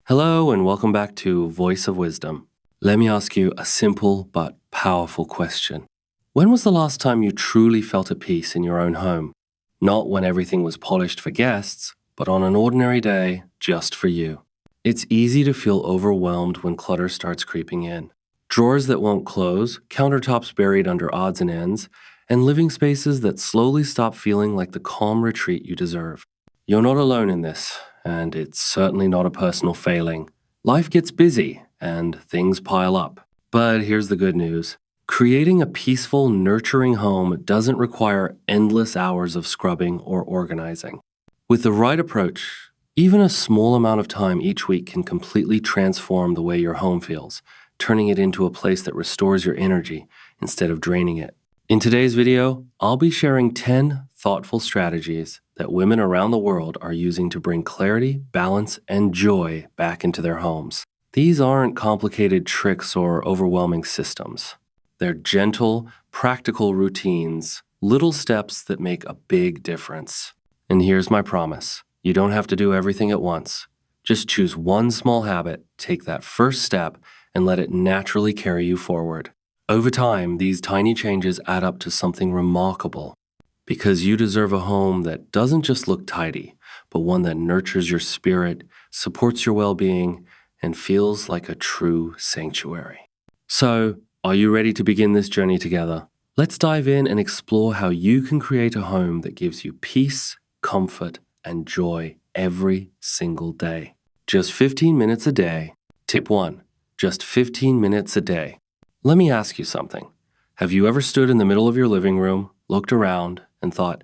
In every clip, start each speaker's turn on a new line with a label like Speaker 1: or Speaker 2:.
Speaker 1: Hello and welcome back to Voice of Wisdom. Let me ask you a simple but powerful question. When was the last time you truly felt at peace in your own home? Not when everything was polished for guests, but on an ordinary day just for you. It's easy to feel overwhelmed when clutter starts creeping in. Drawers that won't close, countertops buried under odds and ends, and living spaces that slowly stop feeling like the calm retreat you deserve. You're not alone in this, and it's certainly not a personal failing. Life gets busy, and things pile up. But here's the good news. Creating a peaceful, nurturing home doesn't require endless hours of scrubbing or organizing. With the right approach, even a small amount of time each week can completely transform the way your home feels, turning it into a place that restores your energy instead of draining it. In today's video, I'll be sharing 10 thoughtful strategies that women around the world are using to bring clarity, balance, and joy back into their homes. These aren't complicated tricks or overwhelming systems. They're gentle, practical routines, little steps that make a big difference. And here's my promise. You don't have to do everything at once. Just choose one small habit, take that first step, and let it naturally carry you forward. Over time, these tiny changes add up to something remarkable, because you deserve a home that doesn't just look tidy, but one that nurtures your spirit, supports your well-being, and feels like a true sanctuary. So, are you ready to begin this journey together? Let's dive in and explore how you can create a home that gives you peace, comfort, and joy every single day. Just 15 minutes a day. Tip 1. Just 15 minutes a day. Let me ask you something. Have you ever stood in the middle of your living room, looked around, and thought,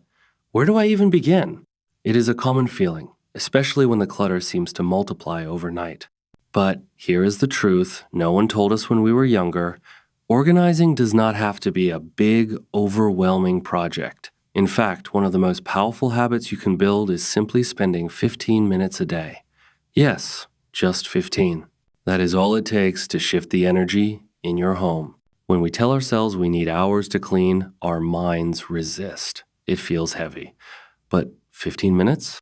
Speaker 1: where do I even begin? It is a common feeling, especially when the clutter seems to multiply overnight. But here is the truth no one told us when we were younger. Organizing does not have to be a big, overwhelming project. In fact, one of the most powerful habits you can build is simply spending 15 minutes a day. Yes, just 15. That is all it takes to shift the energy in your home. When we tell ourselves we need hours to clean, our minds resist. It feels heavy. But 15 minutes?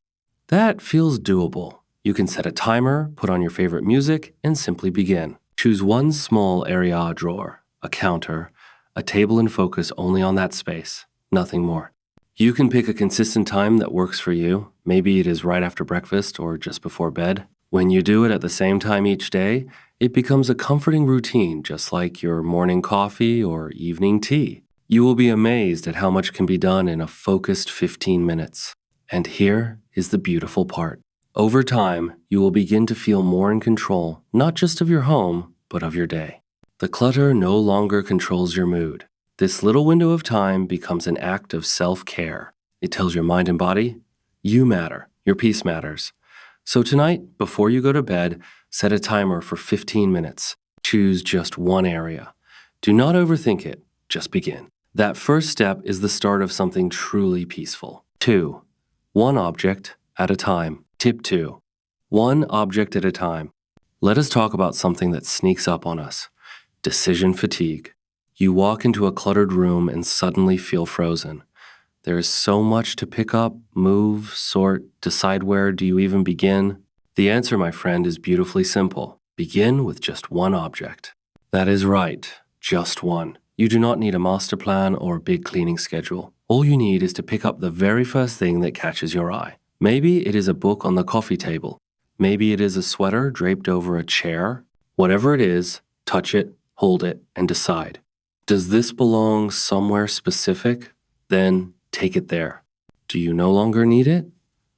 Speaker 1: That feels doable. You can set a timer, put on your favorite music, and simply begin. Choose one small area drawer, a counter, a table, and focus only on that space, nothing more. You can pick a consistent time that works for you. Maybe it is right after breakfast or just before bed. When you do it at the same time each day, it becomes a comforting routine, just like your morning coffee or evening tea. You will be amazed at how much can be done in a focused 15 minutes. And here is the beautiful part. Over time, you will begin to feel more in control, not just of your home, but of your day. The clutter no longer controls your mood. This little window of time becomes an act of self-care. It tells your mind and body, you matter, your peace matters. So tonight, before you go to bed, set a timer for 15 minutes. Choose just one area. Do not overthink it, just begin. That first step is the start of something truly peaceful. 2. One object at a time. Tip 2. One object at a time. Let us talk about something that sneaks up on us. Decision fatigue. You walk into a cluttered room and suddenly feel frozen. There is so much to pick up, move, sort, decide where do you even begin? The answer, my friend, is beautifully simple. Begin with just one object. That is right, just one. You do not need a master plan or a big cleaning schedule. All you need is to pick up the very first thing that catches your eye. Maybe it is a book on the coffee table. Maybe it is a sweater draped over a chair. Whatever it is, touch it, hold it, and decide. Does this belong somewhere specific? Then take it there. Do you no longer need it?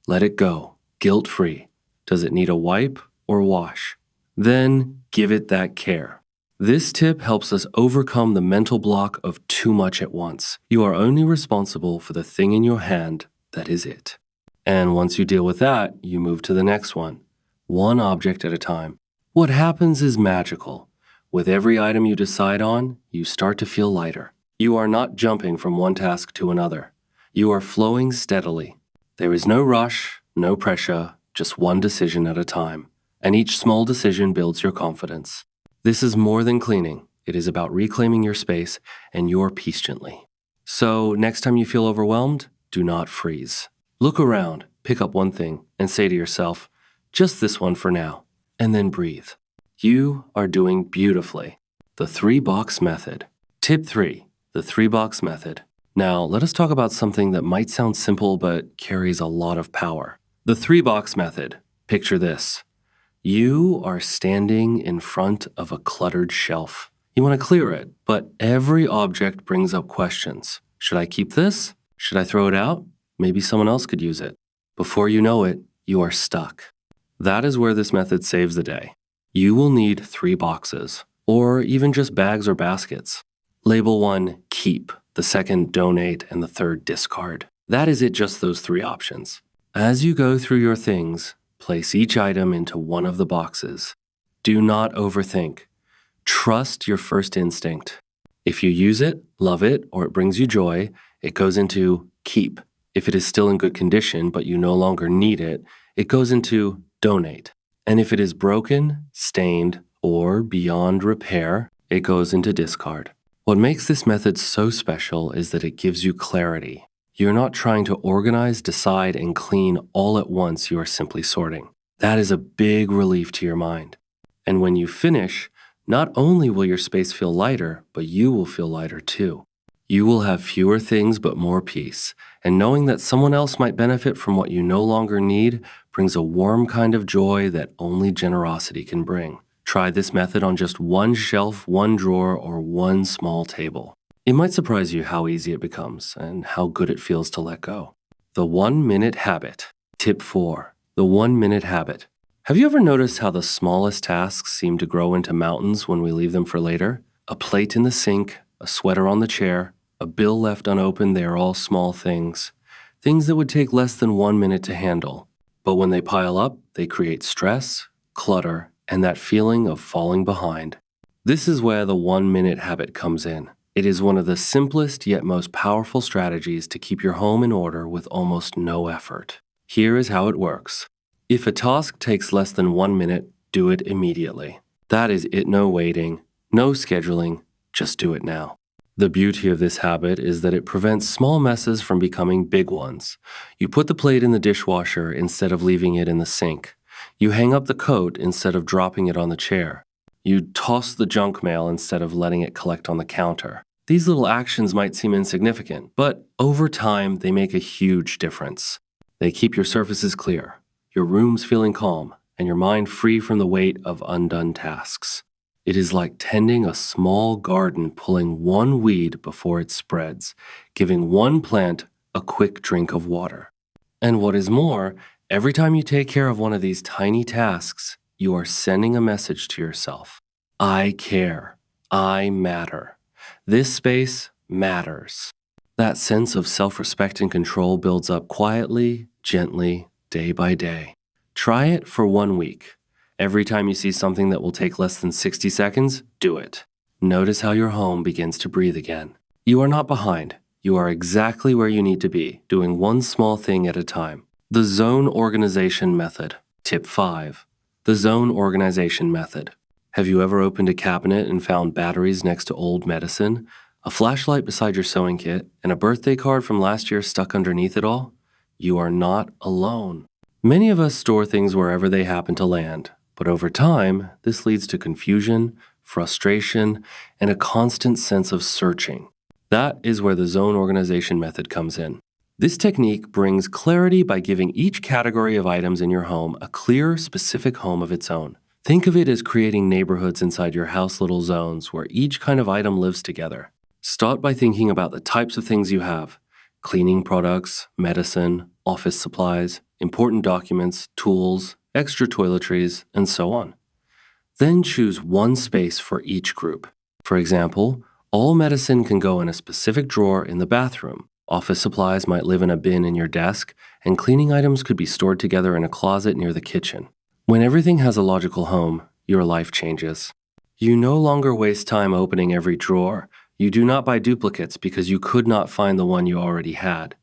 Speaker 1: Let it go, guilt-free. Does it need a wipe or wash? Then give it that care. This tip helps us overcome the mental block of too much at once. You are only responsible for the thing in your hand that is it. And once you deal with that, you move to the next one. One object at a time. What happens is magical. With every item you decide on, you start to feel lighter. You are not jumping from one task to another. You are flowing steadily. There is no rush, no pressure, just one decision at a time. And each small decision builds your confidence. This is more than cleaning. It is about reclaiming your space and your peace gently. So next time you feel overwhelmed, do not freeze. Look around, pick up one thing, and say to yourself, just this one for now. and then breathe. You are doing beautifully. The 3-box method. Tip 3, the 3-box method. Now, let us talk about something that might sound simple but carries a lot of power. The 3-box method. Picture this. You are standing in front of a cluttered shelf. You want to clear it, but every object brings up questions. Should I keep this? Should I throw it out? Maybe someone else could use it. Before you know it, you are stuck. That is where this method saves the day. You will need 3 boxes, or even just bags or baskets. Label 1, keep, the second, donate, and the third, discard. That is it, just those 3 options. As you go through your things, place each item into one of the boxes. Do not overthink. Trust your first instinct. If you use it, love it, or it brings you joy, it goes into keep. If it is still in good condition but you no longer need it, it goes into donate. And if it is broken, stained, or beyond repair, it goes into discard. What makes this method so special is that it gives you clarity. You're not trying to organize, decide, and clean all at once. You are simply sorting. That is a big relief to your mind. And when you finish, not only will your space feel lighter, but you will feel lighter too. You will have fewer things but more peace. And knowing that someone else might benefit from what you no longer need brings a warm kind of joy that only generosity can bring. Try this method on just one shelf, one drawer, or one small table. It might surprise you how easy it becomes and how good it feels to let go. The 1-minute habit. Tip 4, the 1-minute habit. Have you ever noticed how the smallest tasks seem to grow into mountains when we leave them for later? A plate in the sink, a sweater on the chair, a bill left unopened, they are all small things. Things that would take less than 1 minute to handle. But when they pile up, they create stress, clutter, and that feeling of falling behind. This is where the 1-minute habit comes in. It is one of the simplest yet most powerful strategies to keep your home in order with almost no effort. Here is how it works. If a task takes less than 1 minute, do it immediately. That is it, no waiting, no scheduling, just do it now. The beauty of this habit is that it prevents small messes from becoming big ones. You put the plate in the dishwasher instead of leaving it in the sink. You hang up the coat instead of dropping it on the chair. You toss the junk mail instead of letting it collect on the counter. These little actions might seem insignificant, but over time, they make a huge difference. They keep your surfaces clear, your rooms feeling calm, and your mind free from the weight of undone tasks. It is like tending a small garden, pulling one weed before it spreads, giving one plant a quick drink of water. And what is more, every time you take care of one of these tiny tasks, you are sending a message to yourself. I care. I matter. This space matters. That sense of self-respect and control builds up quietly, gently, day by day. Try it for 1 week. Every time you see something that will take less than 60 seconds, do it. Notice how your home begins to breathe again. You are not behind. You are exactly where you need to be, doing one small thing at a time. The zone organization method. Tip 5. The zone organization method. Have you ever opened a cabinet and found batteries next to old medicine, a flashlight beside your sewing kit, and a birthday card from last year stuck underneath it all? You are not alone. Many of us store things wherever they happen to land, but over time, this leads to confusion, frustration, and a constant sense of searching. That is where the zone organization method comes in. This technique brings clarity by giving each category of items in your home a clear, specific home of its own. Think of it as creating neighborhoods inside your house, little zones where each kind of item lives together. Start by thinking about the types of things you have: cleaning products, medicine, office supplies, important documents, tools, extra toiletries, and so on. Then choose one space for each group. For example, all medicine can go in a specific drawer in the bathroom. Office supplies might live in a bin in your desk, and cleaning items could be stored together in a closet near the kitchen. When everything has a logical home, your life changes. You no longer waste time opening every drawer. You do not buy duplicates because you could not find the one you already had.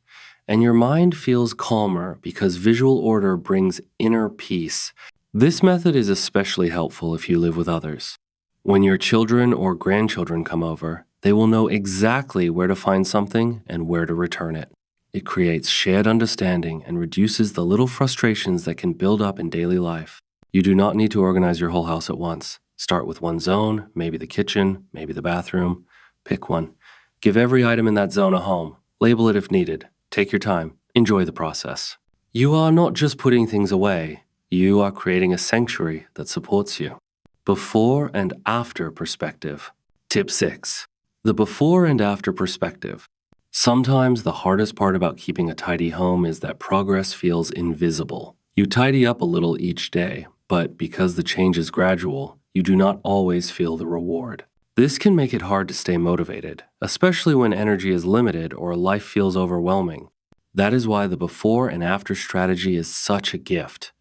Speaker 1: And your mind feels calmer because visual order brings inner peace. This method is especially helpful if you live with others. When your children or grandchildren come over, they will know exactly where to find something and where to return it. It creates shared understanding and reduces the little frustrations that can build up in daily life. You do not need to organize your whole house at once. Start with one zone, maybe the kitchen, maybe the bathroom. Pick one. Give every item in that zone a home. Label it if needed. Take your time. Enjoy the process. You are not just putting things away, you are creating a sanctuary that supports you. Before and after perspective. Tip 6. The before and after perspective. Sometimes the hardest part about keeping a tidy home is that progress feels invisible. You tidy up a little each day, but because the change is gradual, you do not always feel the reward. This can make it hard to stay motivated, especially when energy is limited or life feels overwhelming. That is why the before and after strategy is such a gift.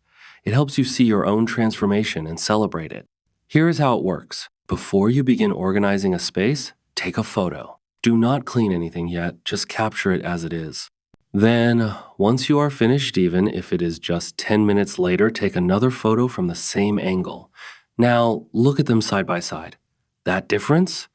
Speaker 1: It helps you see your own transformation and celebrate it. Here is how it works. Before you begin organizing a space, take a photo. Do not clean anything yet, just capture it as it is. Then, once you are finished, even if it is just 10 minutes later, take another photo from the same angle. Now, look at them side by side. That difference?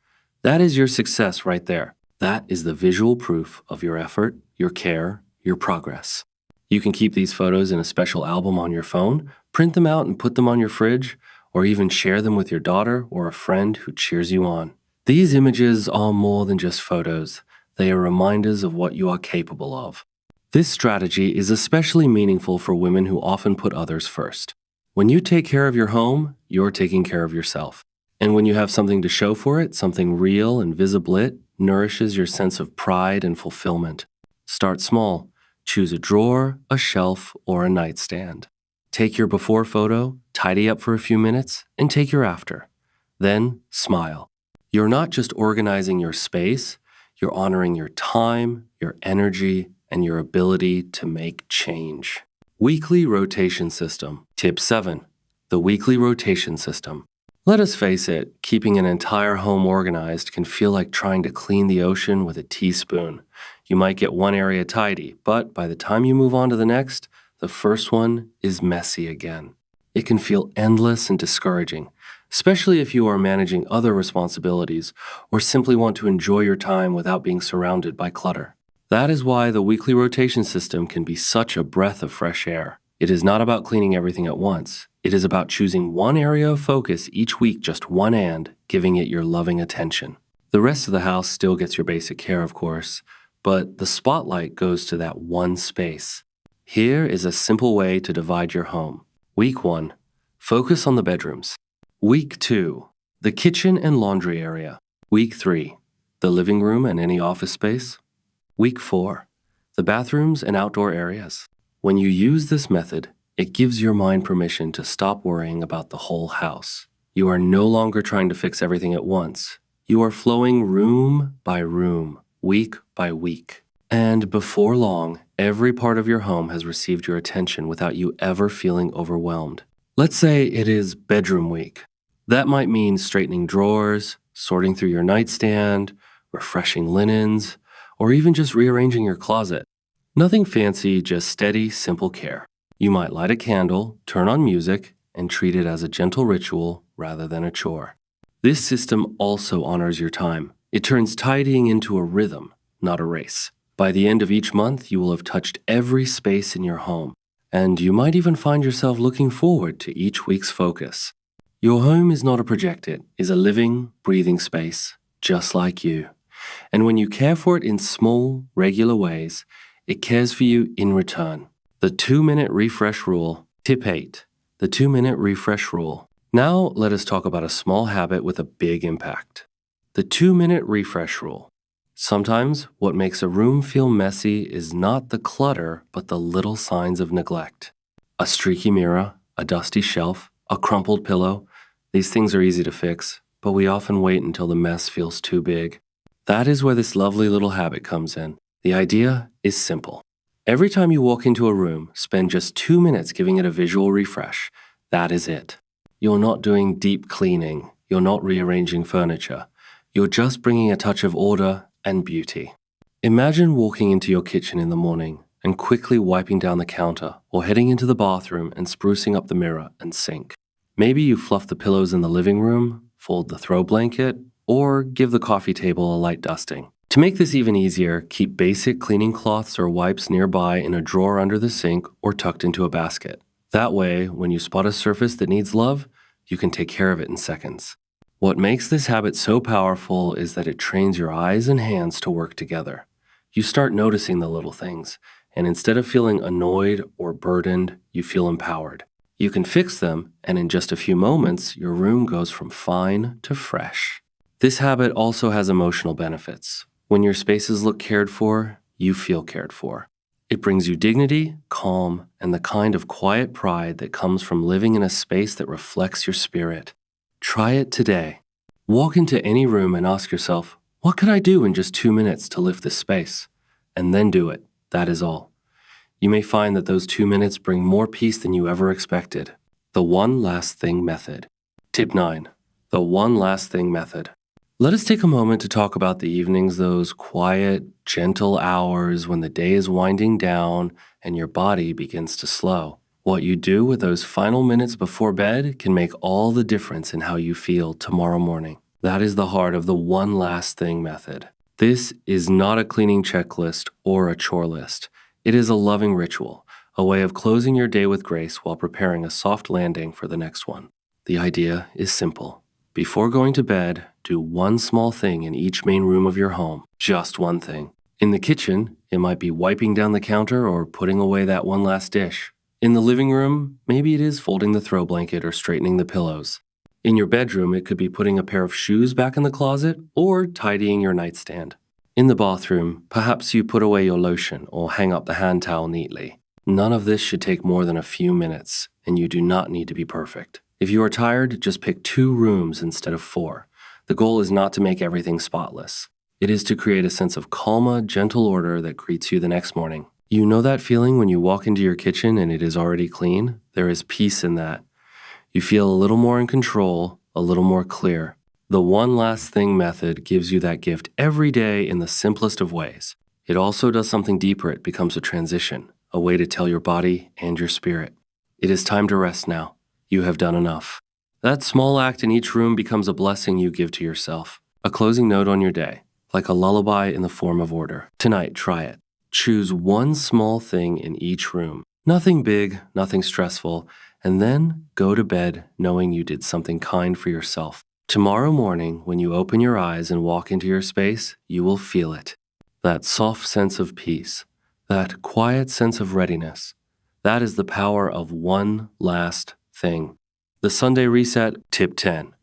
Speaker 1: That is your success right there. That is the visual proof of your effort, your care, your progress. You can keep these photos in a special album on your phone, print them out and put them on your fridge, or even share them with your daughter or a friend who cheers you on. These images are more than just photos. They are reminders of what you are capable of. This strategy is especially meaningful for women who often put others first. When you take care of your home, you're taking care of yourself. And when you have something to show for it, something real and visible, it nourishes your sense of pride and fulfillment. Start small. Choose a drawer, a shelf, or a nightstand. Take your before photo, tidy up for a few minutes, and take your after. Then smile. You're not just organizing your space, you're honoring your time, your energy, and your ability to make change. Weekly rotation system. Tip 7. The weekly rotation system. Let us face it, keeping an entire home organized can feel like trying to clean the ocean with a teaspoon. You might get one area tidy, but by the time you move on to the next, the first one is messy again. It can feel endless and discouraging, especially if you are managing other responsibilities or simply want to enjoy your time without being surrounded by clutter. That is why the weekly rotation system can be such a breath of fresh air. It is not about cleaning everything at once. It is about choosing one area of focus each week, just one, and giving it your loving attention. The rest of the house still gets your basic care, of course, but the spotlight goes to that one space. Here is a simple way to divide your home. Week 1, focus on the bedrooms. Week 2, the kitchen and laundry area. Week 3, the living room and any office space. Week 4, the bathrooms and outdoor areas. When you use this method, it gives your mind permission to stop worrying about the whole house. You are no longer trying to fix everything at once. You are flowing room by room, week by week. And before long, every part of your home has received your attention without you ever feeling overwhelmed. Let's say it is bedroom week. That might mean straightening drawers, sorting through your nightstand, refreshing linens, or even just rearranging your closet. Nothing fancy, just steady, simple care. You might light a candle, turn on music, and treat it as a gentle ritual rather than a chore. This system also honors your time. It turns tidying into a rhythm, not a race. By the end of each month, you will have touched every space in your home, and you might even find yourself looking forward to each week's focus. Your home is not a project, it is a living, breathing space, just like you. And when you care for it in small, regular ways, it cares for you in return. The 2-minute refresh rule. Tip 8. The 2-minute refresh rule. Now let us talk about a small habit with a big impact. The 2-minute refresh rule. Sometimes what makes a room feel messy is not the clutter, but the little signs of neglect. A streaky mirror, a dusty shelf, a crumpled pillow. These things are easy to fix, but we often wait until the mess feels too big. That is where this lovely little habit comes in. The idea is simple. Every time you walk into a room, spend just 2 minutes giving it a visual refresh. That is it. You're not doing deep cleaning. You're not rearranging furniture. You're just bringing a touch of order and beauty. Imagine walking into your kitchen in the morning and quickly wiping down the counter, or heading into the bathroom and sprucing up the mirror and sink. Maybe you fluff the pillows in the living room, fold the throw blanket, or give the coffee table a light dusting. To make this even easier, keep basic cleaning cloths or wipes nearby in a drawer under the sink or tucked into a basket. That way, when you spot a surface that needs love, you can take care of it in seconds. What makes this habit so powerful is that it trains your eyes and hands to work together. You start noticing the little things, and instead of feeling annoyed or burdened, you feel empowered. You can fix them, and in just a few moments, your room goes from fine to fresh. This habit also has emotional benefits. When your spaces look cared for, you feel cared for. It brings you dignity, calm, and the kind of quiet pride that comes from living in a space that reflects your spirit. Try it today. Walk into any room and ask yourself, what could I do in just 2 minutes to lift this space? And then do it. That is all. You may find that those 2 minutes bring more peace than you ever expected. The one last thing method. Tip 9. The one last thing method. Let us take a moment to talk about the evenings, those quiet, gentle hours when the day is winding down and your body begins to slow. What you do with those final minutes before bed can make all the difference in how you feel tomorrow morning. That is the heart of the one last thing method. This is not a cleaning checklist or a chore list. It is a loving ritual, a way of closing your day with grace while preparing a soft landing for the next one. The idea is simple. Before going to bed, do one small thing in each main room of your home. Just one thing. In the kitchen, it might be wiping down the counter or putting away that one last dish. In the living room, maybe it is folding the throw blanket or straightening the pillows. In your bedroom, it could be putting a pair of shoes back in the closet or tidying your nightstand. In the bathroom, perhaps you put away your lotion or hang up the hand towel neatly. None of this should take more than a few minutes, and you do not need to be perfect. If you are tired, just pick 2 rooms instead of 4. The goal is not to make everything spotless. It is to create a sense of calma, gentle order that greets you the next morning. You know that feeling when you walk into your kitchen and it is already clean? There is peace in that. You feel a little more in control, a little more clear. The one last thing method gives you that gift every day in the simplest of ways. It also does something deeper. It becomes a transition, a way to tell your body and your spirit, it is time to rest now. You have done enough. That small act in each room becomes a blessing you give to yourself, a closing note on your day, like a lullaby in the form of order. Tonight, try it. Choose one small thing in each room. Nothing big, nothing stressful, and then go to bed knowing you did something kind for yourself. Tomorrow morning, when you open your eyes and walk into your space, you will feel it. That soft sense of peace, that quiet sense of readiness. That is the power of one last thing. The Sunday Reset, Tip 10.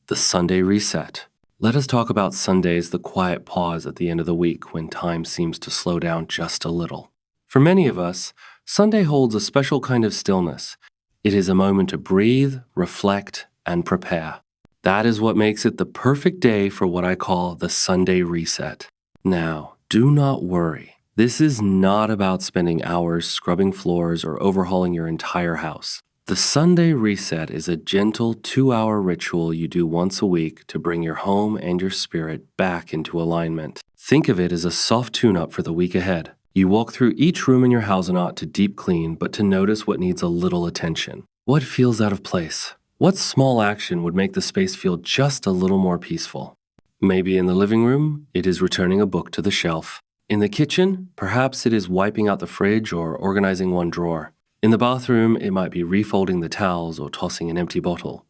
Speaker 1: The Sunday Reset. Let us talk about Sundays, the quiet pause at the end of the week when time seems to slow down just a little. For many of us, Sunday holds a special kind of stillness. It is a moment to breathe, reflect, and prepare. That is what makes it the perfect day for what I call the Sunday Reset. Now, do not worry. This is not about spending hours scrubbing floors or overhauling your entire house. The Sunday Reset is a gentle 2-hour ritual you do once a week to bring your home and your spirit back into alignment. Think of it as a soft tune-up for the week ahead. You walk through each room in your house not to deep clean, but to notice what needs a little attention. What feels out of place? What small action would make the space feel just a little more peaceful? Maybe in the living room, it is returning a book to the shelf. In the kitchen, perhaps it is wiping out the fridge or organizing one drawer. In the bathroom, it might be refolding the towels or tossing an empty bottle.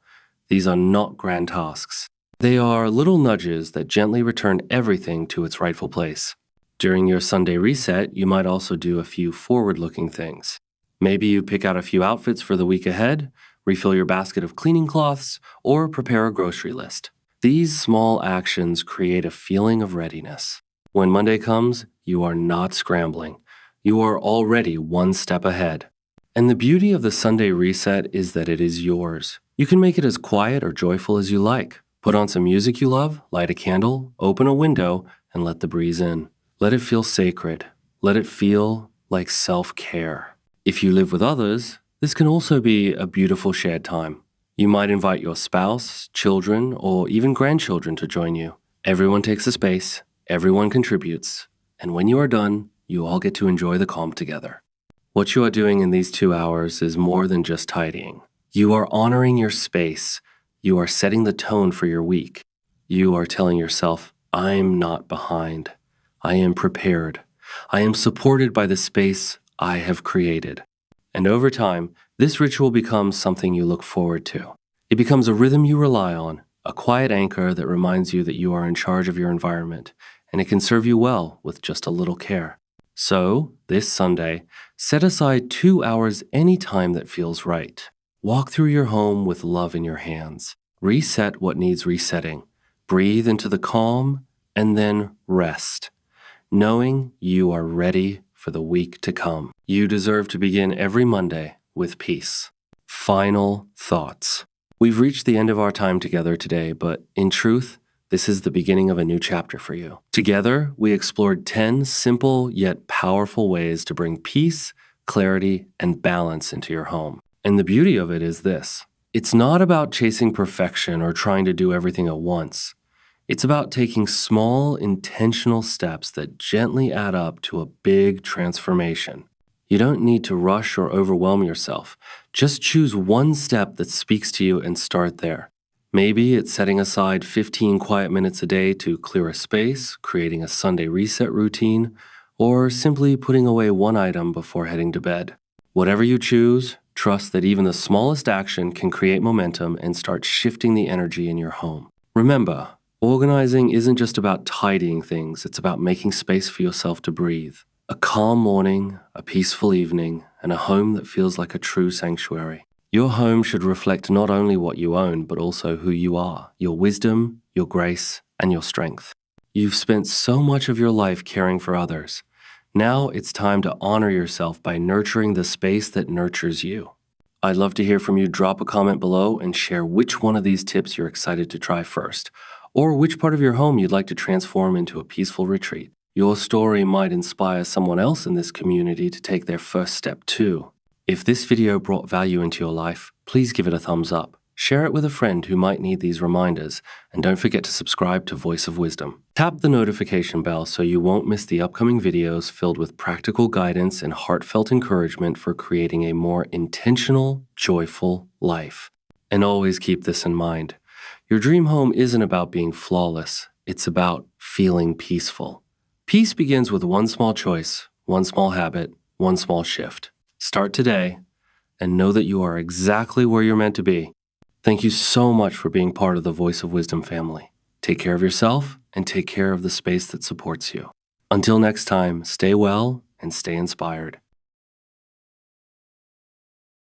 Speaker 1: These are not grand tasks. They are little nudges that gently return everything to its rightful place. During your Sunday Reset, you might also do a few forward-looking things. Maybe you pick out a few outfits for the week ahead, refill your basket of cleaning cloths, or prepare a grocery list. These small actions create a feeling of readiness. When Monday comes, you are not scrambling. You are already one step ahead. And the beauty of the Sunday Reset is that it is yours. You can make it as quiet or joyful as you like. Put on some music you love, light a candle, open a window, and let the breeze in. Let it feel sacred. Let it feel like self-care. If you live with others, this can also be a beautiful shared time. You might invite your spouse, children, or even grandchildren to join you. Everyone takes a space, everyone contributes, and when you are done, you all get to enjoy the calm together. What you are doing in these 2 hours is more than just tidying. You are honoring your space. You are setting the tone for your week. You are telling yourself, I'm not behind. I am prepared. I am supported by the space I have created. And over time, This ritual becomes something you look forward to. It becomes a rhythm you rely on, a quiet anchor that reminds you that you are in charge of your environment, and it can serve you well with just a little care. So, this Sunday, set aside 2 hours any time that feels right. Walk through your home with love in your hands. Reset what needs resetting. Breathe into the calm, and then rest, knowing you are ready for the week to come. You deserve to begin every Monday with peace. Final thoughts. We've reached the end of our time together today, but in truth, this is the beginning of a new chapter for you. Together, we explored 10 simple yet powerful ways to bring peace, clarity, and balance into your home. And the beauty of it is this: it's not about chasing perfection or trying to do everything at once. It's about taking small, intentional steps that gently add up to a big transformation. You don't need to rush or overwhelm yourself. Just choose one step that speaks to you and start there. Maybe it's setting aside 15 quiet minutes a day to clear a space, creating a Sunday reset routine, or simply putting away one item before heading to bed. Whatever you choose, trust that even the smallest action can create momentum and start shifting the energy in your home. Remember, organizing isn't just about tidying things, it's about making space for yourself to breathe. A calm morning, a peaceful evening, and a home that feels like a true sanctuary. Your home should reflect not only what you own, but also who you are, your wisdom, your grace, and your strength. You've spent so much of your life caring for others. Now it's time to honor yourself by nurturing the space that nurtures you. I'd love to hear from you. Drop a comment below and share which one of these tips you're excited to try first, or which part of your home you'd like to transform into a peaceful retreat. Your story might inspire someone else in this community to take their first step too. If this video brought value into your life, please give it a thumbs up. Share it with a friend who might need these reminders, and don't forget to subscribe to Voice of Wisdom. Tap the notification bell so you won't miss the upcoming videos filled with practical guidance and heartfelt encouragement for creating a more intentional, joyful life. And always keep this in mind. Your dream home isn't about being flawless, it's about feeling peaceful. Peace begins with one small choice, one small habit, one small shift. Start today and know that you are exactly where you're meant to be. Thank you so much for being part of the Voice of Wisdom family. Take care of yourself and take care of the space that supports you. Until next time, stay well and stay inspired.